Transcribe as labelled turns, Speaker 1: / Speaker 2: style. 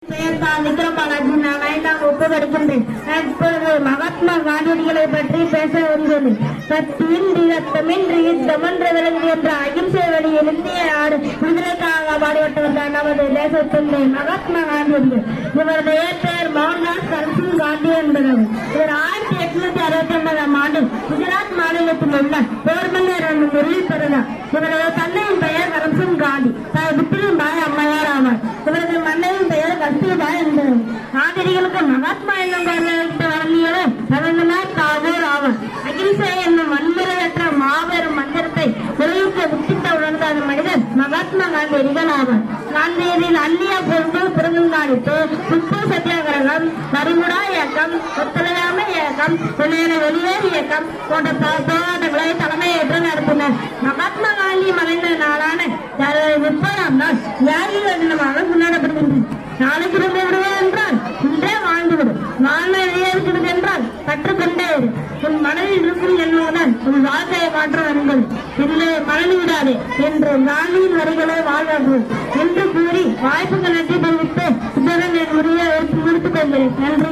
Speaker 1: விக்ரமாராஜி, நான் 5ஆம் வகுப்பு படிக்கின்றேன். இப்பொழுது மகாத்மா காந்தியடிகளை பற்றி பேச வருகிறது. கத்தியின்றி ரத்தமின்றி யுத்தமன்று விலங்கு என்ற அகிம்சை வழியில் இந்திய நாடு விடுதலைக்காக பாடுபட்டவர் நமது தேசத்தின் மகாத்மா காந்தியடிகள். இவரது பெயர் மோகன்தாஸ் கரம்சந்த் காந்தி என்பவர். இவர் 1869ஆம் ஆண்டு குஜராத் மாநிலத்தில் உள்ள போர்பந்தர் என்னும் ஊரில் பிறந்தார். இவரது தந்தையின் பெயர் கரம்சந்த் காந்தி, விக்ரம்பாய் அம்மையார் ஆவார். இவரது மன்னையின் பெயர் கஸ்தூர்பாய் என்பது. காந்தியடிகளுக்கு மகாத்மா என்னும் வழங்கியவர் ரவீந்திரநாத் தாகூர் ஆவார். அகிம்சை என்னும் வன்முறையற்ற மாபெரும் மந்திரத்தை உலகிற்கு வித்திட்ட உணர்ந்த மனிதர் மகாத்மா காந்தியடிகள் ஆவார். காந்தியடிகள் அந்நிய பொருட்கள் புறங்காணிப்பு, உப்பு சத்தியாகிரகம், நரிமுடா இயக்கம், ஒத்துழையாமை இயக்கம், வெளியேறு இயக்கம் போன்ற போராட்டங்களை தலைமையேற்று நடத்தினர். மகாத்மா காந்தி மறைந்த நாளான 30ஆம் நாள் தியாகிகள் தினமாக கொண்டாடப்படுகின்றது. நாளைக்கு ரொம்ப விடுவோம் என்றால் இன்றே வாழ்ந்துவிடும். வாழ்வை வெளியேறுகிறது என்றால் கற்றுக்கொண்டே உன் மனதில் இருக்கும் என்பதுடன் உன் வாழ்க்கையை மாற்ற என்பது இல்லை, மறந்து விடாதே என்று காந்தியின் வரிகளை வாழ்வார்கள் என்று கூறி வாய்ப்புகள் நன்றி தெரிவித்து இத்துடன் என் உரையை முடித்துக் கொள்கிறேன். நன்றி.